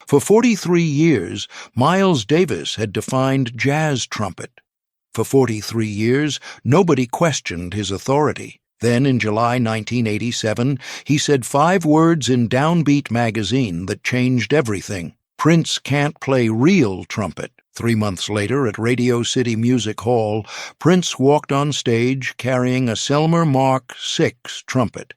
For 43 years, Miles Davis had defined jazz trumpet. For 43 years, nobody questioned his authority. Then, in July 1987, he said 5 words in DownBeat Magazine that changed everything. Prince can't play real trumpet. 3 months later, at Radio City Music Hall, Prince walked on stage carrying a Selmer Mark VI trumpet,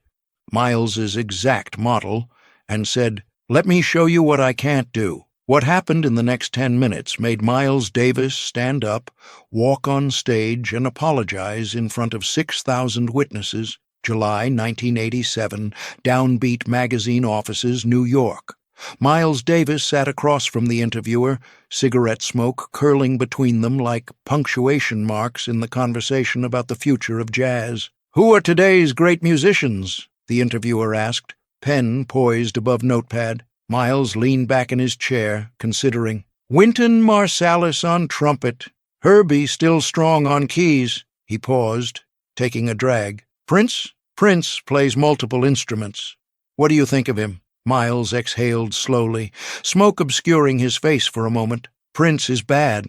Miles's exact model, and said, "Let me show you what I can't do." What happened in the next 10 minutes made Miles Davis stand up, walk on stage, and apologize in front of 6,000 witnesses. July 1987, DownBeat Magazine offices, New York. Miles Davis sat across from the interviewer, cigarette smoke curling between them like punctuation marks in the conversation about the future of jazz. "Who are today's great musicians?" the interviewer asked, pen poised above notepad. Miles leaned back in his chair, considering. "Wynton Marsalis on trumpet. Herbie still strong on keys." He paused, taking a drag. "Prince? Prince plays multiple instruments. What do you think of him?" Miles exhaled slowly, smoke obscuring his face for a moment. "Prince is bad.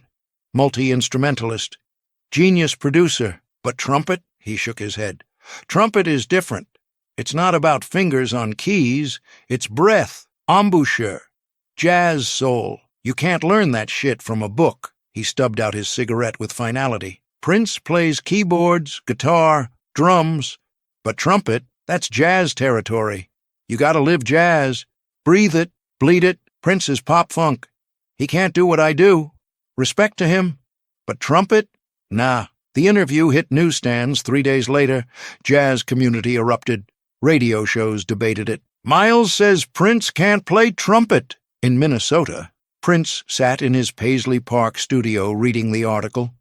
Multi-instrumentalist. Genius producer. But trumpet?" He shook his head. "Trumpet is different. It's not about fingers on keys. It's breath. Embouchure. Jazz soul. You can't learn that shit from a book." He stubbed out his cigarette with finality. "Prince plays keyboards, guitar, drums. But trumpet, that's jazz territory. You gotta live jazz. Breathe it, bleed it. Prince is pop-funk. He can't do what I do. Respect to him. But trumpet? Nah." The interview hit newsstands 3 days later. Jazz community erupted. Radio shows debated it. "Miles says Prince can't play trumpet." In Minnesota, Prince sat in his Paisley Park studio reading the article.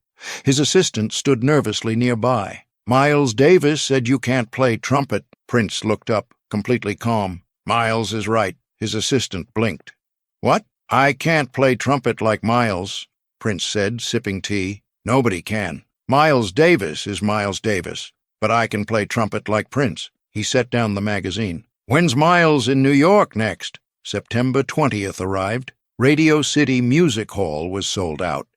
His assistant stood nervously nearby. "Miles Davis said you can't play trumpet." Prince looked up, completely calm. "Miles is right." His assistant blinked. "What?" "I can't play trumpet like Miles," Prince said, sipping tea. "Nobody can. Miles Davis is Miles Davis, but I can play trumpet like Prince." He set down the magazine. "When's Miles in New York next?" September 20th arrived. Radio City Music Hall was sold out.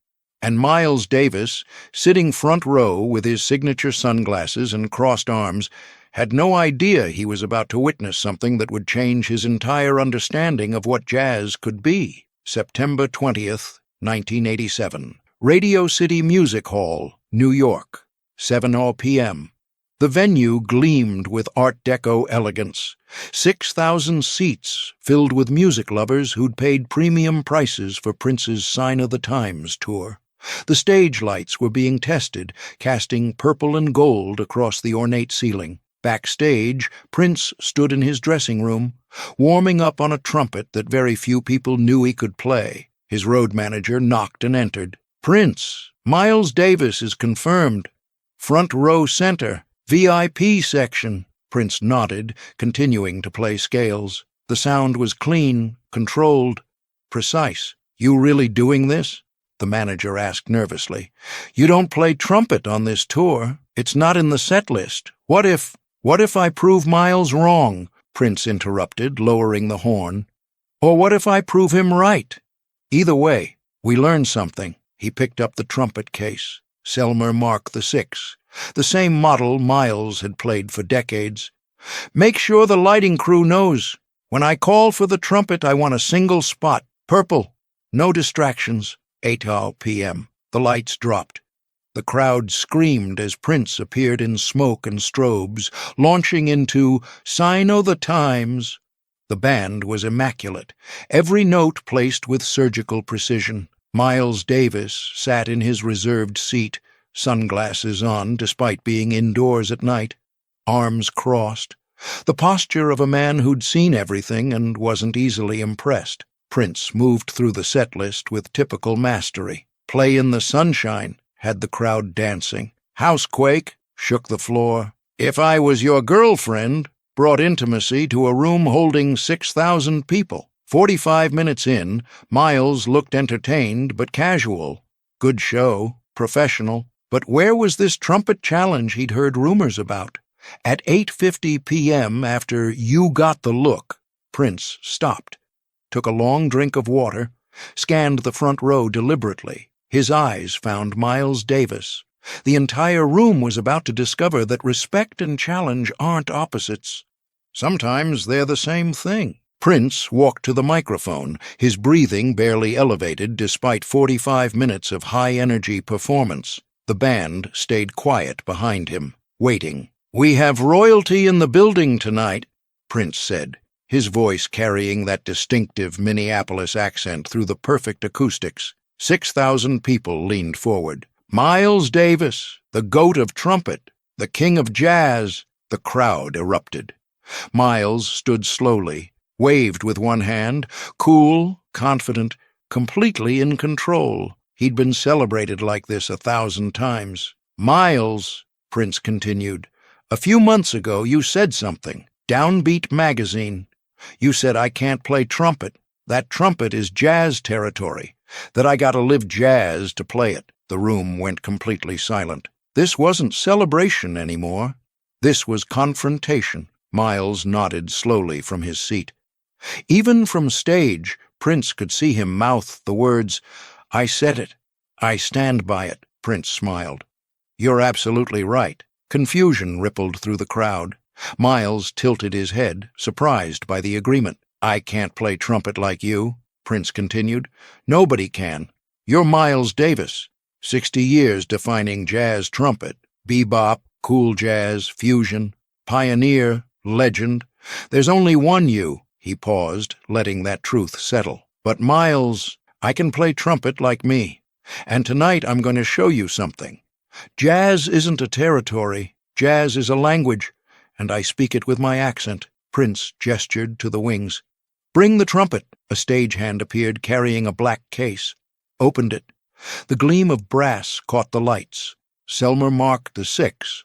And Miles Davis, sitting front row with his signature sunglasses and crossed arms, had no idea he was about to witness something that would change his entire understanding of what jazz could be. September 20th, 1987. Radio City Music Hall, New York, 7 p.m. The venue gleamed with Art Deco elegance. 6,000 seats filled with music lovers who'd paid premium prices for Prince's Sign of the Times tour. The stage lights were being tested, casting purple and gold across the ornate ceiling. Backstage, Prince stood in his dressing room, warming up on a trumpet that very few people knew he could play. His road manager knocked and entered. "Prince, Miles Davis is confirmed. Front row center. VIP section." Prince nodded, continuing to play scales. The sound was clean, controlled, precise. "You really doing this?" the manager asked nervously. "You don't play trumpet on this tour. It's not in the set list. What if I prove Miles wrong?" Prince interrupted, lowering the horn. "Or what if I prove him right? Either way, we learn something." He picked up the trumpet case. Selmer Mark VI. The same model Miles had played for decades. "Make sure the lighting crew knows. When I call for the trumpet, I want a single spot. Purple. No distractions." 8 p.m. The lights dropped. The crowd screamed as Prince appeared in smoke and strobes, launching into "Sign o' the Times." The band was immaculate, every note placed with surgical precision. Miles Davis sat in his reserved seat, sunglasses on despite being indoors at night, arms crossed, the posture of a man who'd seen everything and wasn't easily impressed. Prince moved through the set list with typical mastery. "Play in the Sunshine" had the crowd dancing. "Housequake" shook the floor. "If I Was Your Girlfriend" brought intimacy to a room holding 6,000 people. 45 minutes in, Miles looked entertained but casual. Good show, professional. But where was this trumpet challenge he'd heard rumors about? At 8:50 p.m., after "You Got the Look," Prince stopped. took a long drink of water, scanned the front row deliberately. His eyes found Miles Davis. The entire room was about to discover that respect and challenge aren't opposites. Sometimes they're the same thing. Prince walked to the microphone, his breathing barely elevated despite 45 minutes of high-energy performance. The band stayed quiet behind him, waiting. "We have royalty in the building tonight," Prince said, his voice carrying that distinctive Minneapolis accent through the perfect acoustics. 6,000 people leaned forward. "Miles Davis, the goat of trumpet, the king of jazz." The crowd erupted. Miles stood slowly, waved with one hand, cool, confident, completely in control. He'd been celebrated like this 1,000 times. "Miles," Prince continued, "a few months ago you said something. DownBeat Magazine. You said I can't play trumpet. That trumpet is jazz territory. That I gotta live jazz to play it." The room went completely silent. This wasn't celebration anymore. This was confrontation. Miles nodded slowly from his seat. Even from stage, Prince could see him mouth the words, "I said it. I stand by it." Prince smiled. "You're absolutely right." Confusion rippled through the crowd. Miles tilted his head, surprised by the agreement. "I can't play trumpet like you," Prince continued. "Nobody can. You're Miles Davis. 60 years defining jazz trumpet, bebop, cool jazz, fusion, pioneer, legend. There's only one you." He paused, letting that truth settle. "But Miles, I can play trumpet like me. And tonight I'm going to show you something. Jazz isn't a territory. Jazz is a language, and I speak it with my accent." Prince gestured to the wings. "Bring the trumpet." A stagehand appeared carrying a black case. Opened it. The gleam of brass caught the lights. Selmer Mark VI,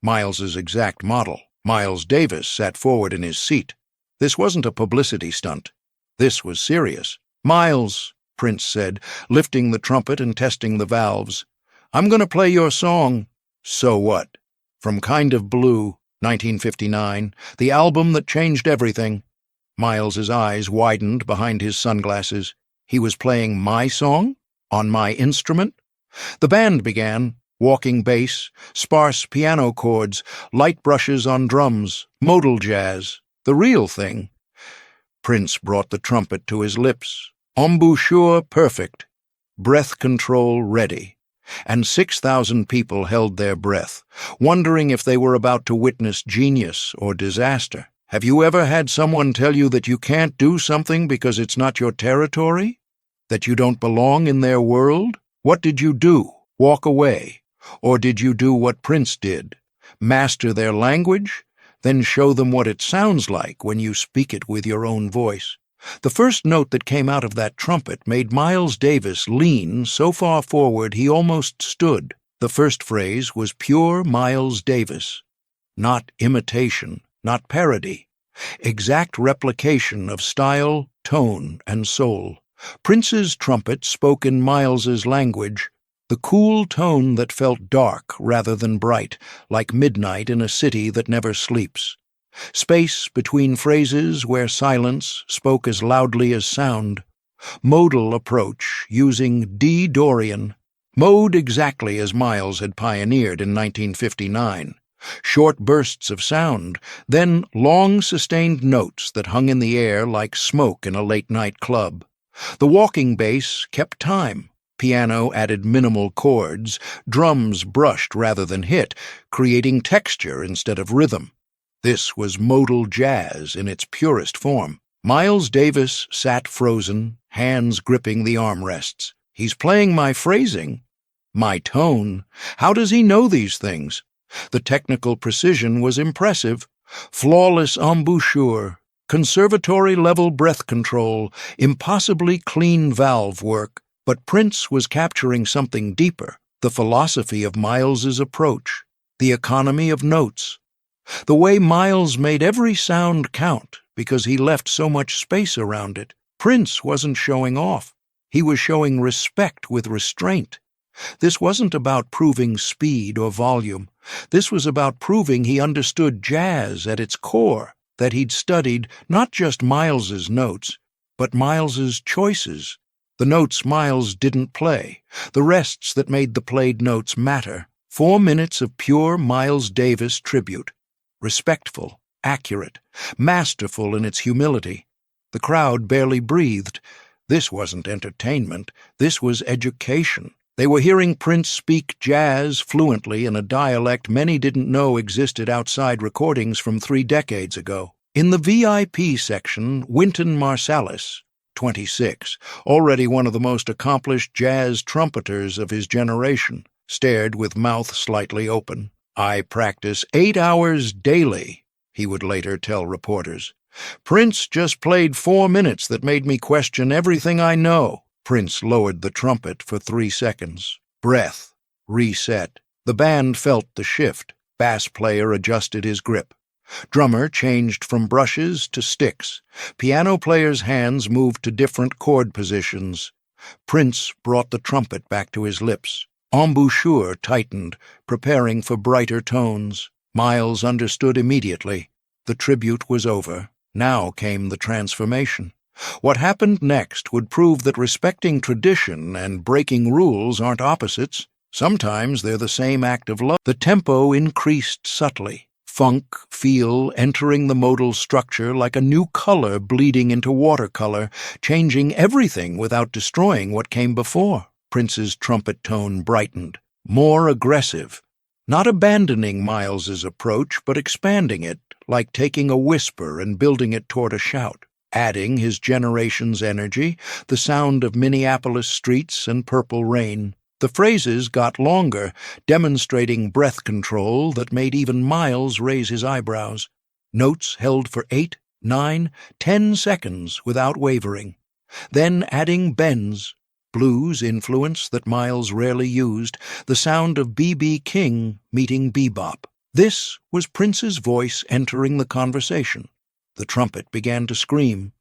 Miles's exact model. Miles Davis sat forward in his seat. This wasn't a publicity stunt. This was serious. "Miles," Prince said, lifting the trumpet and testing the valves, "I'm going to play your song." "So what?" From Kind of Blue, 1959, the album that changed everything. Miles's eyes widened behind his sunglasses. He was playing my song? On my instrument? The band began, walking bass, sparse piano chords, light brushes on drums, modal jazz, the real thing. Prince brought the trumpet to his lips, embouchure perfect, breath control ready, and 6,000 people held their breath, wondering if they were about to witness genius or disaster. Have you ever had someone tell you that you can't do something because it's not your territory? That you don't belong in their world? What did you do? Walk away? Or did you do what Prince did? Master their language? Then show them what it sounds like when you speak it with your own voice. The first note that came out of that trumpet made Miles Davis lean so far forward he almost stood. The first phrase was pure Miles Davis. Not imitation, not parody. Exact replication of style, tone, and soul. Prince's trumpet spoke in Miles's language, the cool tone that felt dark rather than bright, like midnight in a city that never sleeps. Space between phrases where silence spoke as loudly as sound. Modal approach using D Dorian. Mode exactly as Miles had pioneered in 1959. Short bursts of sound, then long sustained notes that hung in the air like smoke in a late-night club. The walking bass kept time. Piano added minimal chords. Drums brushed rather than hit, creating texture instead of rhythm. This was modal jazz in its purest form. Miles Davis sat frozen, hands gripping the armrests. He's playing my phrasing, my tone. How does he know these things? The technical precision was impressive. Flawless embouchure, conservatory-level breath control, impossibly clean valve work. But Prince was capturing something deeper, the philosophy of Miles's approach, the economy of notes. The way Miles made every sound count because he left so much space around it. Prince wasn't showing off. He was showing respect with restraint. This wasn't about proving speed or volume. This was about proving he understood jazz at its core, that he'd studied not just Miles's notes, But Miles's choices, the notes Miles didn't play, the rests that made the played notes matter. 4 minutes of pure Miles Davis tribute. Respectful, accurate, masterful in its humility. The crowd barely breathed. This wasn't entertainment. This was education. They were hearing Prince speak jazz fluently in a dialect many didn't know existed outside recordings from 3 decades ago. In the VIP section, Wynton Marsalis, 26, already one of the most accomplished jazz trumpeters of his generation, stared with mouth slightly open. "I practice 8 hours daily," he would later tell reporters. "Prince just played 4 minutes that made me question everything I know." Prince lowered the trumpet for 3 seconds. Breath. Reset. The band felt the shift. Bass player adjusted his grip. Drummer changed from brushes to sticks. Piano player's hands moved to different chord positions. Prince brought the trumpet back to his lips. Embouchure tightened, preparing for brighter tones. Miles understood immediately. The tribute was over. Now came the transformation. What happened next would prove that respecting tradition and breaking rules aren't opposites. Sometimes they're the same act of love. The tempo increased subtly. Funk, feel entering the modal structure like a new color bleeding into watercolor, changing everything without destroying what came before. Prince's trumpet tone brightened. More aggressive. Not abandoning Miles's approach, but expanding it, like taking a whisper and building it toward a shout. Adding his generation's energy, the sound of Minneapolis streets and purple rain. The phrases got longer, demonstrating breath control that made even Miles raise his eyebrows. Notes held for 8, 9, 10 seconds without wavering. Then adding bends, blues influence that Miles rarely used, the sound of B.B. King meeting bebop. This was Prince's voice entering the conversation. The trumpet began to scream.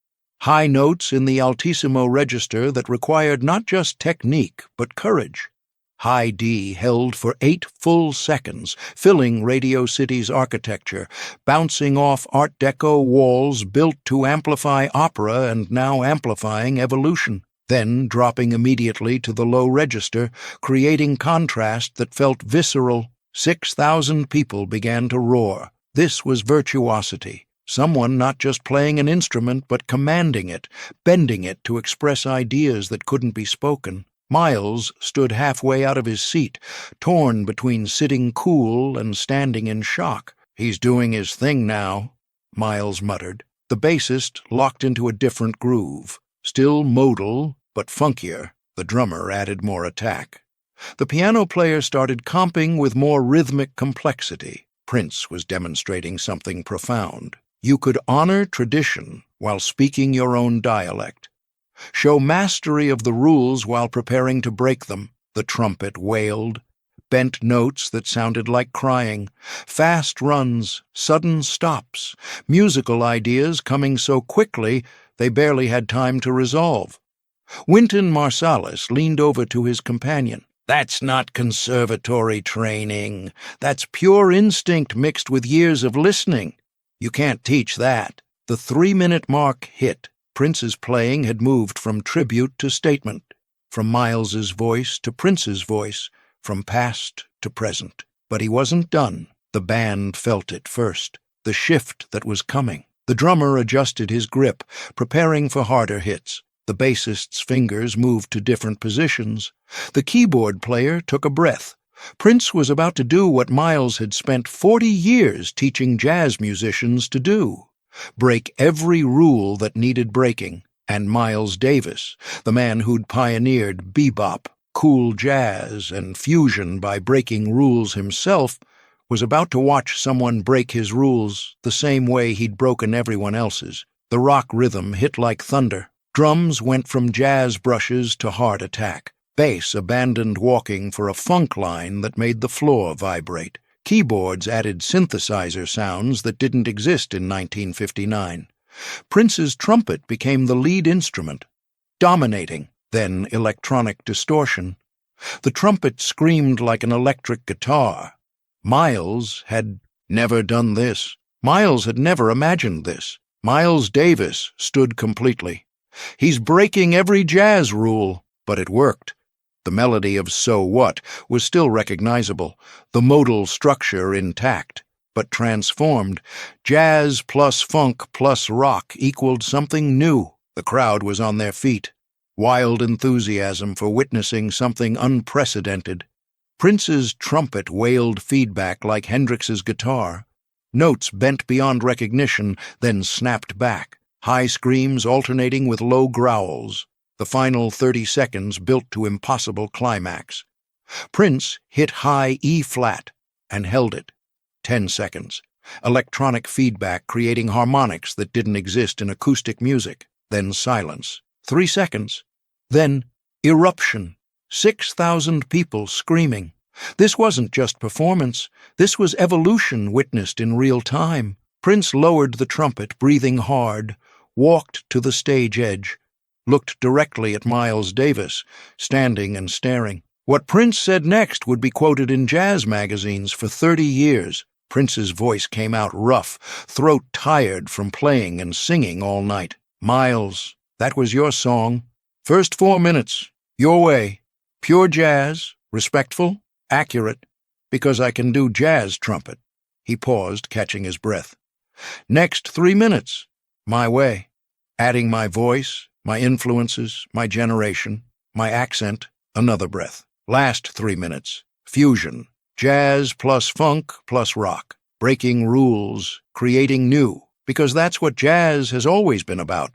High notes in the altissimo register that required not just technique, but courage. High D held for 8 full seconds, filling Radio City's architecture, bouncing off Art Deco walls built to amplify opera and now amplifying evolution, then dropping immediately to the low register, creating contrast that felt visceral. 6,000 people began to roar. This was virtuosity. Someone not just playing an instrument, but commanding it, bending it to express ideas that couldn't be spoken. Miles stood halfway out of his seat, torn between sitting cool and standing in shock. "He's doing his thing now," Miles muttered. The bassist locked into a different groove. Still modal, but funkier. The drummer added more attack. The piano player started comping with more rhythmic complexity. Prince was demonstrating something profound. You could honor tradition while speaking your own dialect. Show mastery of the rules while preparing to break them. The trumpet wailed. Bent notes that sounded like crying. Fast runs, sudden stops. Musical ideas coming so quickly they barely had time to resolve. Wynton Marsalis leaned over to his companion. "That's not conservatory training. That's pure instinct mixed with years of listening. You can't teach that." The 3-minute mark hit. Prince's playing had moved from tribute to statement, from Miles's voice to Prince's voice, from past to present. But he wasn't done. The band felt it first, the shift that was coming. The drummer adjusted his grip, preparing for harder hits. The bassist's fingers moved to different positions. The keyboard player took a breath. Prince was about to do what Miles had spent 40 years teaching jazz musicians to do. Break every rule that needed breaking. And Miles Davis, the man who'd pioneered bebop, cool jazz, and fusion by breaking rules himself, was about to watch someone break his rules the same way he'd broken everyone else's. The rock rhythm hit like thunder. Drums went from jazz brushes to hard attack. Bass abandoned walking for a funk line that made the floor vibrate. Keyboards added synthesizer sounds that didn't exist in 1959. Prince's trumpet became the lead instrument, dominating, then electronic distortion. The trumpet screamed like an electric guitar. Miles had never done this. Miles had never imagined this. Miles Davis stood completely. He's breaking every jazz rule, but it worked. The melody of So What was still recognizable, the modal structure intact, but transformed. Jazz plus funk plus rock equaled something new. The crowd was on their feet. Wild enthusiasm for witnessing something unprecedented. Prince's trumpet wailed feedback like Hendrix's guitar. Notes bent beyond recognition, then snapped back, high screams alternating with low growls. The final 30 seconds built to impossible climax. Prince hit high E-flat and held it. 10 seconds. Electronic feedback creating harmonics that didn't exist in acoustic music. Then silence. 3 seconds. Then eruption. 6,000 people screaming. This wasn't just performance. This was evolution witnessed in real time. Prince lowered the trumpet, breathing hard, walked to the stage edge, looked directly at Miles Davis, standing and staring. What Prince said next would be quoted in jazz magazines for 30 years. Prince's voice came out rough, throat tired from playing and singing all night. "Miles, that was your song. First 4 minutes, your way. Pure jazz, respectful, accurate, because I can do jazz trumpet." He paused, catching his breath. "Next 3 minutes, my way, adding my voice, my influences, my generation, my accent." Another breath. "Last 3 minutes, fusion, jazz plus funk plus rock, breaking rules, creating new, because that's what jazz has always been about,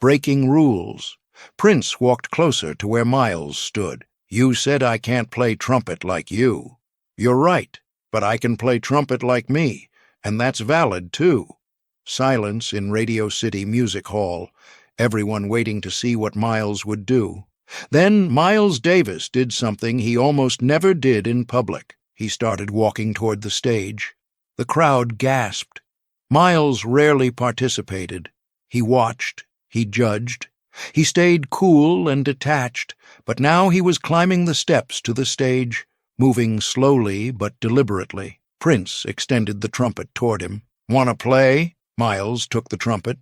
breaking rules." Prince walked closer to where Miles stood. "You said I can't play trumpet like you. You're right, but I can play trumpet like me, and that's valid too." Silence in Radio City Music Hall, everyone waiting to see what Miles would do. Then Miles Davis did something he almost never did in public. He started walking toward the stage. The crowd gasped. Miles rarely participated. He watched, he judged. He stayed cool and detached, but now he was climbing the steps to the stage, moving slowly but deliberately. Prince extended the trumpet toward him. "Want to play?" Miles took the trumpet,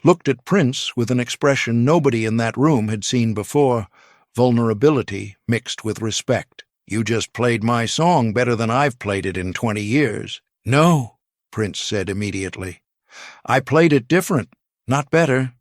looked at Prince with an expression nobody in that room had seen before, vulnerability mixed with respect. "You just played my song better than I've played it in 20 years. "No," Prince said immediately. "I played it different, not better.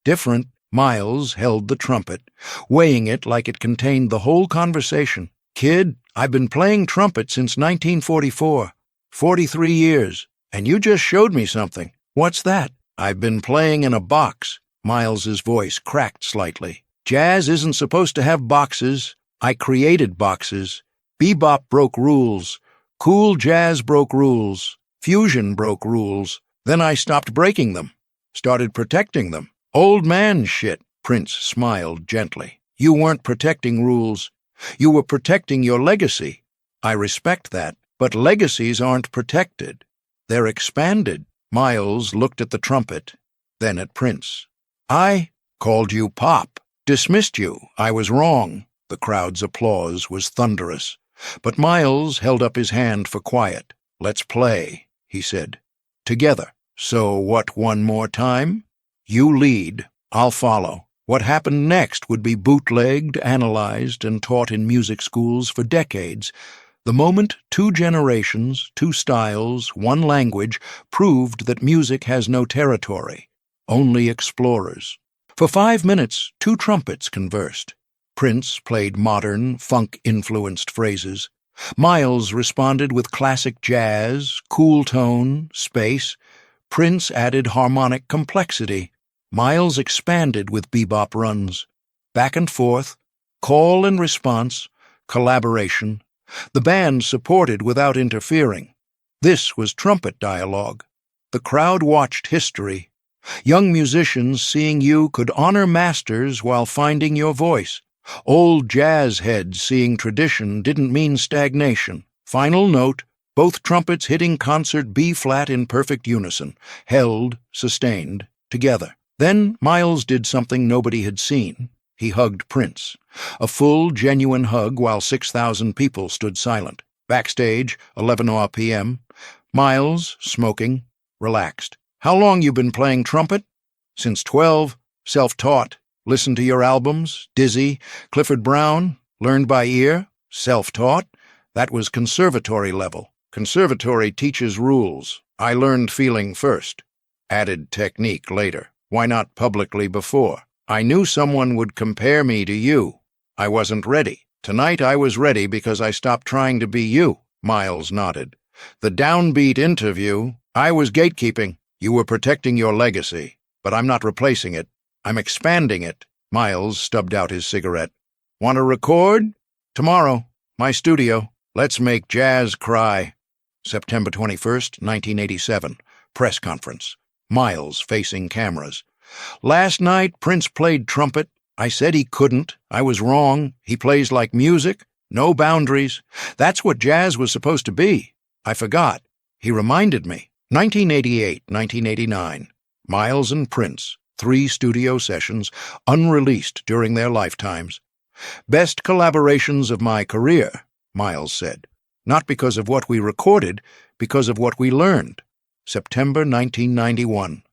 Different." Miles held the trumpet, weighing it like it contained the whole conversation. "Kid, I've been playing trumpet since 1944, 43 years, and you just showed me something." "What's that?" "I've been playing in a box." Miles's voice cracked slightly. "Jazz isn't supposed to have boxes. I created boxes. Bebop broke rules. Cool jazz broke rules. Fusion broke rules. Then I stopped breaking them, started protecting them. Old man shit." Prince smiled gently. "You weren't protecting rules. You were protecting your legacy. I respect that, but legacies aren't protected. They're expanded." Miles looked at the trumpet, then at Prince. "I called you Pop, dismissed you. I was wrong." The crowd's applause was thunderous, but Miles held up his hand for quiet. "Let's play," he said. "Together. So what, one more time? You lead, I'll follow." What happened next would be bootlegged, analyzed, and taught in music schools for decades. The moment 2 generations, 2 styles, 1 language proved that music has no territory, only explorers. For 5 minutes, 2 trumpets conversed. Prince played modern, funk-influenced phrases. Miles responded with classic jazz, cool tone, space. Prince added harmonic complexity. Miles expanded with bebop runs. Back and forth, call and response, collaboration. The band supported without interfering. This was trumpet dialogue. The crowd watched history. Young musicians seeing you could honor masters while finding your voice. Old jazz heads seeing tradition didn't mean stagnation. Final note, both trumpets hitting concert B-flat in perfect unison, held, sustained, together. Then Miles did something nobody had seen. He hugged Prince. A full, genuine hug while 6,000 people stood silent. Backstage, 11 p.m. Miles, smoking, relaxed. "How long you been playing trumpet?" "Since 12. Self-taught." Listen to your albums, Dizzy, Clifford Brown, learned by ear, self-taught. That was conservatory level. Conservatory teaches rules. I learned feeling first. Added technique later. Why not publicly before? I knew someone would compare me to you. I wasn't ready. Tonight I was ready because I stopped trying to be you. Miles nodded. The DownBeat interview, I was gatekeeping. You were protecting your legacy. But I'm not replacing it. I'm expanding it. Miles stubbed out his cigarette. Want to record? Tomorrow. My studio. Let's make jazz cry. September 21st, 1987. Press conference. Miles facing cameras. Last night, Prince played trumpet. I said he couldn't. I was wrong. He plays like music. No boundaries. That's what jazz was supposed to be. I forgot. He reminded me. 1988, 1989. Miles and Prince. 3 studio sessions, unreleased during their lifetimes. Best collaborations of my career, Miles said. Not because of what we recorded, because of what we learned. September 1991.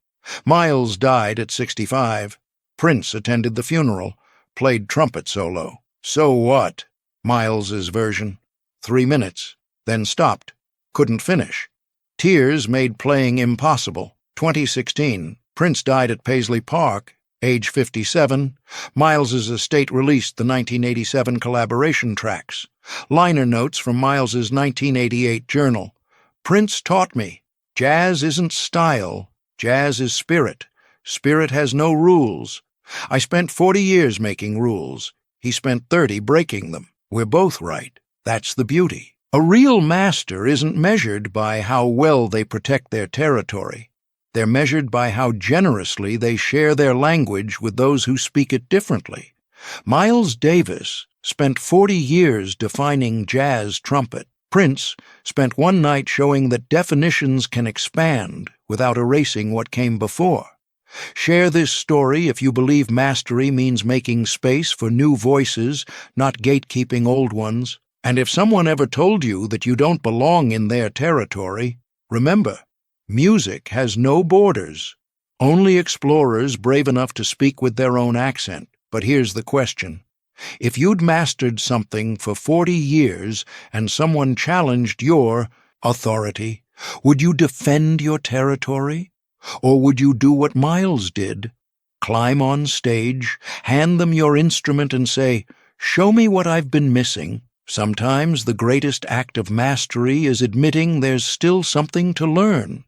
Miles died at 65. Prince attended the funeral, played trumpet solo. So what? Miles's version. 3 minutes, then stopped. Couldn't finish. Tears made playing impossible. 2016. Prince died at Paisley Park, age 57. Miles's estate released the 1987 collaboration tracks. Liner notes from Miles's 1988 journal. Prince taught me, jazz isn't style, jazz is spirit. Spirit has no rules. I spent 40 years making rules. He spent 30 breaking them. We're both right. That's the beauty. A real master isn't measured by how well they protect their territory. They're measured by how generously they share their language with those who speak it differently. Miles Davis spent 40 years defining jazz trumpet. Prince spent one night showing that definitions can expand without erasing what came before. Share this story if you believe mastery means making space for new voices, not gatekeeping old ones. And if someone ever told you that you don't belong in their territory, remember, music has no borders. Only explorers brave enough to speak with their own accent. But here's the question. If you'd mastered something for 40 years and someone challenged your authority, would you defend your territory? Or would you do what Miles did? Climb on stage, hand them your instrument and say, "Show me what I've been missing." Sometimes the greatest act of mastery is admitting there's still something to learn.